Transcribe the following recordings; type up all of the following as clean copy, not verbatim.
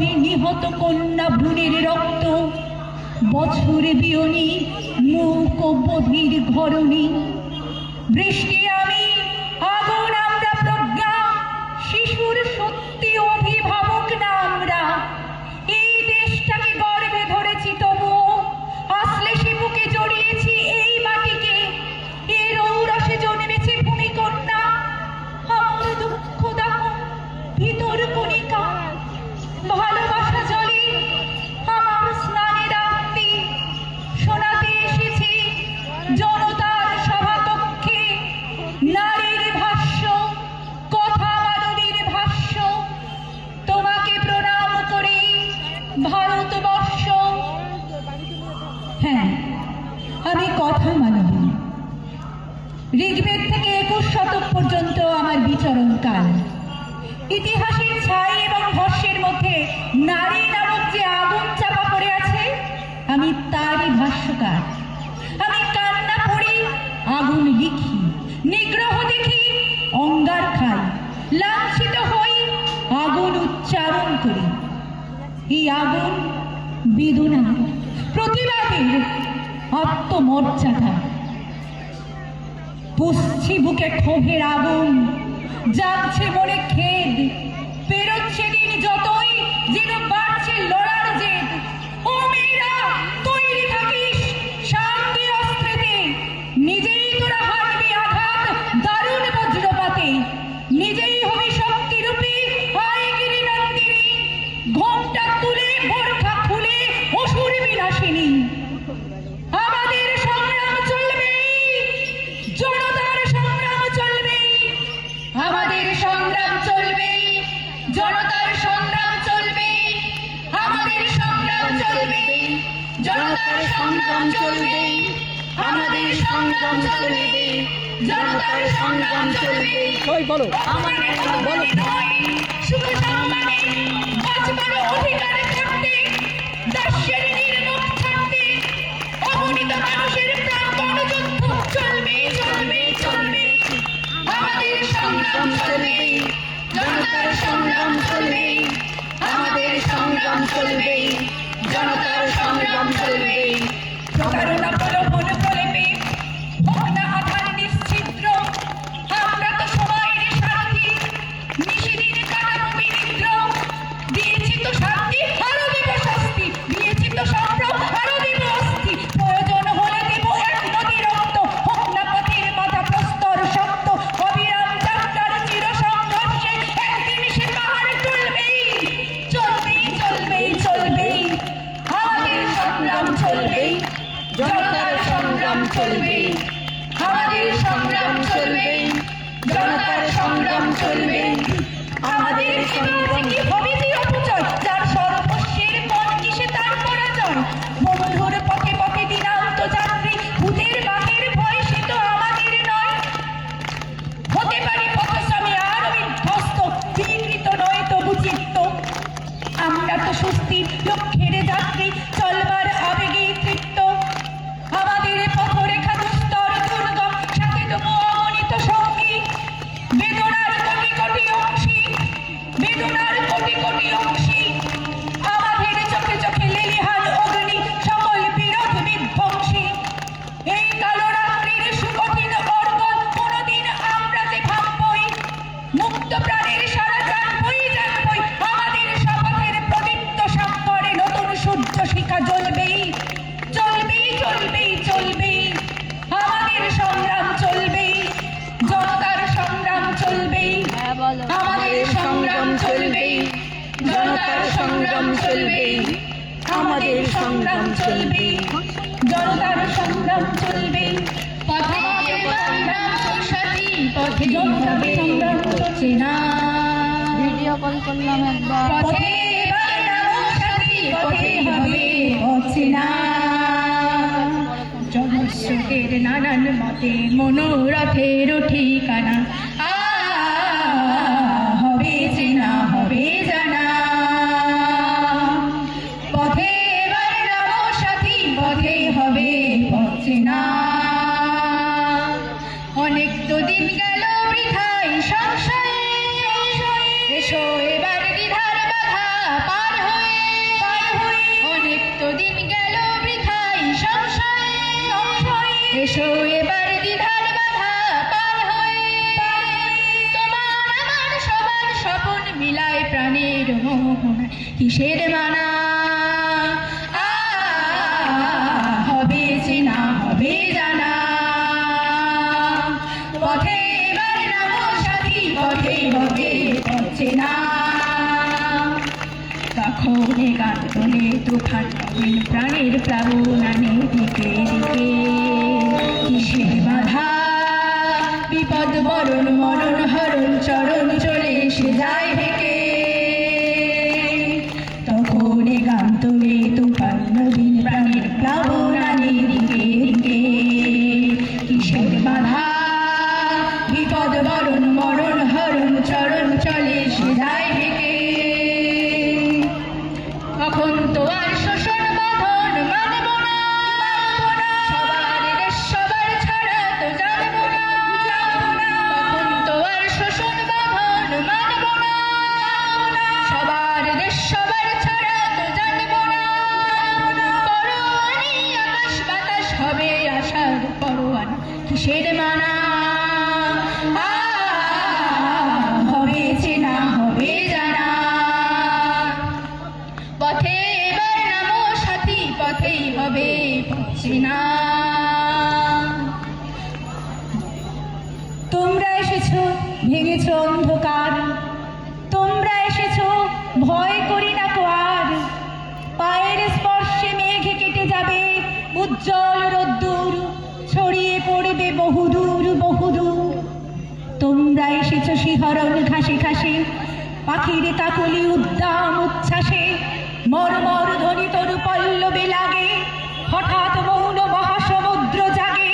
অবধি নিহত কন্যা ভ্রূণের রক্ত, বছরে বিয়নি মুখ বধির ঘরণী। বৃষ্টি আমি, আগুন আমরা, প্রজ্ঞা শিশুর সত্যি অভিভাবক না আমরা। এই দেশটাকে গর্বে ধরেছি, তবুও আসলে শিপুকে জড়িয়েছি এই মাটিকে। এর ঔরসে জন্মেছে ভূমিকন্যা। আমার দুঃখ দাহ ভিতর কণিকা, ভালোবাসা জলে আমার স্নানের আরতি। শোনাতে এসেছি জনতার সভাকক্ষে নারীর ভাষ্য, কথা মাননীর ভাষ্য। তোমাকে প্রণাম করে ভারতবর্ষ। হ্যাঁ, আমি কথা মাননী। ঋগ্বেদ থেকে 21 শতক পর্যন্ত আমার বিচরণকাল। ইতিহাসের ছাই এবং ভস্যের মধ্যে নারী নামক যে আগুন চাপা পড়ে আছে, আমি তারই ভাষ্যকার। আমি কান্না পড়ি, আগুন লিখি, নিগ্রহ দেখি, অঙ্গার খাই, লাঞ্ছিত হই, আগুন উচ্চারণ করি। এই আগুন বেদনার, প্রতিবাদের, আত্মমর্যাদা। পুষছি বুকে ক্ষোভের আগুন, জাগছে মনে খেদ, পেরোচ্ছে দিন যতই যেন বাড়ছে লড়ার জেদ। ও মেয়েরা, তৈরি থাকিস শান্তি অস্ত্রেতে, নিজেই তোরা হারবি আঘাত দারুণ বজ্রপাতে। নিজেই হবি শক্তিরূপী আয়গিরি নন্দিনী, ঘোমটা তুলে বোরখা খুলে অসুর বিনাশিনী। আমাদের সংগ্রাম চলবে, জনতার সংগ্রাম চলবে। আমাদের সংগ্রাম চলবে, জনতার সংগ্রাম চলবে। আমাদের সংগ্রাম চলবে, জনতার সংগ্রাম চলবে। আমাদের সংগ্রাম চলবে, জনতার সংগ্রাম চলবে। বলো আমাদের বলো শুভ সম্মানে বাঁচবার অধিকারে থাকতে, দাস্যের নির্মুখ থাকতে, অগণিত মানুষের প্রাণপণ যুদ্ধ চলবে, চলবে, চলবে। আমাদের সংগ্রাম চলবে, জনতার সংগ্রাম চলবে। আমাদের সংগ্রাম চলবে, জনতার সংগ্রাম চলবে। প্রতারণা প্রলোভন প্রলেপে হোক না আধার নিশ্ছিদ্র, আমরা তো সময়ের সারথি, নিশিদিন কাটানো বিনিদ্র। দিয়েছি তো শান্তি, আরো দেব শাস্তি, দিয়েছি তো সম্ভ্রম, আরো দেব অস্থি। প্রয়োজন হলে দেব এক নদী রক্ত, হোক না পথের বাধা প্রস্তর শক্ত। অবিরাম যাত্রার চির সংঘর্ষে একদিন সে পাহাড় টলবেই, চলবেই, চলবেই, চলবেই। আমাদের সংগ্রাম চলবেই, জনতার সংগ্রাম চলবেই। আমাদের সংগ্রাম চলবেই, জনতার সংগ্রাম চলবেই। আমাদের সংগ্রাম কি হবে যে অপচয়, যার সর্বস্বের মন কিসে তার পরাজয়। বন্ধুর পথে পথে দিনান্ত যাত্রী, ভূতের বাঘের ভয় সে তো আমাদের নয়। হতে পারি পথশ্রমী আর বিধ্বস্ত, বিকৃত নয় তবু চিত্ত। আমরা তো সুস্থির লক্ষ্যের যাত্রী, চলবার আবেগে তৃপ্ত। আমাদের পথরেখা দুস্তর দুর্গম, সাথে তবু অগণিত সঙ্গী। বেদনার কোটি কোটি অংশী, বেদনার কোটি কোটি অংশী। আমাদের চোখে চোখে লেলিহান অগ্নি, সকল বিরোধ বিধ্বংসী। এই কালো রাত্রির সুকঠিন অর্গল কোনদিন আমরা যে ভাববই, মুক্ত প্রাণের সারা জানবই, জানবই। আমাদের শপথের প্রদীপ্ত স্বাক্ষরে নতুন সূর্য শিখা জ্বলবেই, চলবেই, চলবেই, চলবেই। আমাদের সংগ্রাম চলবেই, জনতার সংগ্রাম চলবেই। আমাদের সংগ্রাম চলবেই, জনতার সংগ্রাম চলবেই। আমাদের সংগ্রাম চলবেই, জনতার সংগ্রাম চলবেই। পথে সংগ্রাম সাথী, পথে হবে সংগ্রাম চলছে না। ভিডিও কল করলাম একবার। পথে সাথী, পথে হবে হচ্ছে না। জনস্রোতের নানান মতে মনোরথের ঠিকানা, হবে চেনা, হবে জানা। পথে এবার নামো সাথী, পথে হবে হচ্ছে না। অনেক তো দিন গেল বৃথায় সংশয়ে, এসো এবার দ্বিধার বাধা পার হয়ে। প্রাণের মোহনা কিসের মানা হবে চেনা হবে জানা পথে এবার নামো সাথী পথে হবে চেনা তখন গান তোলে তুফান নবীন প্রাণের প্লাবনানে দিকে দিকে কিসের বাধা বিপদ বরণ মরণ হরণ চরণ চলে এসে যায় হেঁকে তখন গান তোলে তুফান নবীন প্রাণের প্লাবনানে দিকে দিকে কিসের বাধা বিপদ বরণ মরণ হরণ চরণ চলে এসে যায় হেঁকে তখন তো আর শোষণ বাঁধন মানব না সবার দেশ সবার ছাড়া তো জানবো না তখন তো আর শোষণ বাঁধন মানব না সবার দেশ সবার ছাড়া তো জানবো না পরোয়ানি আকাশ বাতাস হবে আশার পরোয়ানা কিসের মানা হবে চেনা হবে জানা পথে এবার নামো সাথী পথেই হবে চেনা তোমরা এসেছো ভেঙেছো অন্ধকার তোমরা এসেছো ভয় করি না কো আর পায়ের স্পর্শে মেঘে কেটে যাবে উজ্জ্বল রোদ্দুর ছড়িয়ে পড়বে বহুদূর বহুদূর তোমরা এসেছো শিহরণ ঘাসে ঘাসে পাখির কাকলি উদ্দাম উচ্ছ্বাসে মর্মর ধ্বনি তরু পল্লবে লাগে হঠাৎ মৌন মহাসমুদ্র জাগে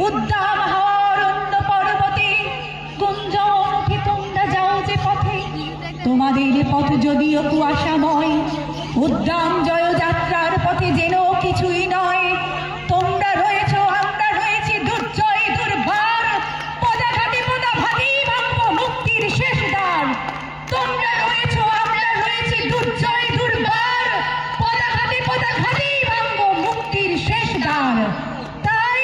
উদ্দাম হওয়ার অন্য পর্বতে গুঞ্জন ওঠে তোমরা যাও যে পথে তোমাদের পথ যদিও কুয়াশাময় উদ্দাম জয়যাত্রার পথে যেন কিছুই নয় তোমরা রয়েছো আমরা রয়েছি দুর্জয় দুর্বার পদাঘাতে পদাঘাতেই ভাঙব মুক্তির শেষ দ্বার তোমরা রয়েছো আমরা রয়েছি দুর্জয় দুর্বার পদাঘাতে পদাঘাতেই ভাঙব মুক্তির শেষ দ্বার তাই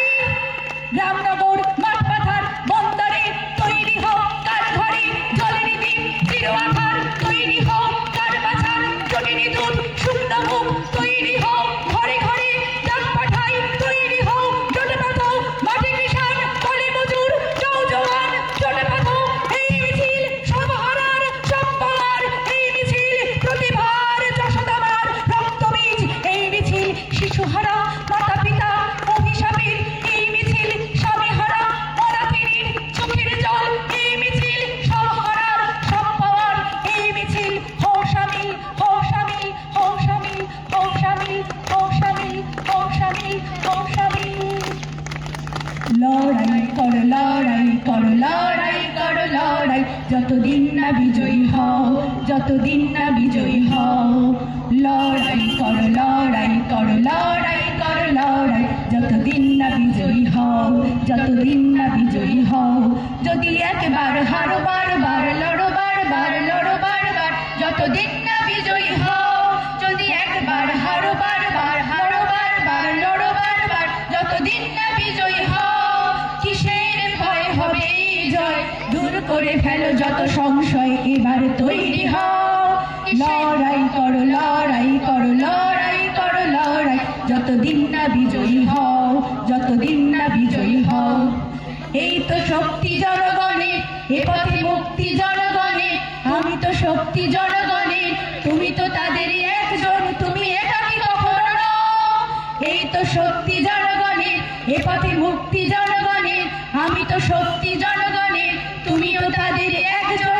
রামনগর মাঠপাথার বন্দরে তৈরি হোক কার ঘরে জলের দিন তিরোয়াখার তৈরি হোক কার বাছার জটিনি দুধ শূন্য মুখ তৈরি হোক ঘরে ঘরে ডাক পাঠাই তৈরি হোক জোটে পাথো মাঠে কিষান কলে মজুর নৌজওয়ান জোটে পাথো এই মিছিল সর্বহারার সব পাওয়ার এই মিছিল প্রতিভার যশোদামার রক্তবীজ এই মিছিল শিশুহারা মাতা পিতা অভিশাপের এই মিছিল স্বামীহারা অনাথিনীর চোখের জল এই মিছিল সব হারার সব পাওয়ার এই মিছিল হও শামিল হও শামিল হও শামিল হও শামিল হও শামিল হও শামিল হও শামিল লড়াই কর লড়াই কর লড়াই কর লড়াই যতদিন না বিজয়ী হও যতদিন না বিজয়ী হও লড়াই কর লড়াই কর লড়াই কর লড়াই যতদিন না বিজয়ী হও যতদিন না বিজয়ী হও যদি একবার হারো বারবার লড়ো বারবার লড়ো বারবার যতদিন না বিজয়ী হও যদি একবার হারো বারবার লড়ো বারবার যতদিন না বিজয়ী হও কিসের ভয় হবে এই জয় দূর করে ফেলো যত সংশয় এবার তৈরি হও লড়াই করো লড়াই করো লড়াই করো লড়াই যতদিন না বিজয়ী হও যতদিন না বিজয়ী হও এই তো শক্তি জনগণের এ পথে মুক্তি জনগণের আমি তো শক্তি জনগণের তুমি তো তাদেরই একজন তুমি একাকী কখনো নও এই তো শক্তি জনগণের এ পথে মুক্তি জনগণের আমি তো শক্তি জনগণের তুমিও তাদের একজন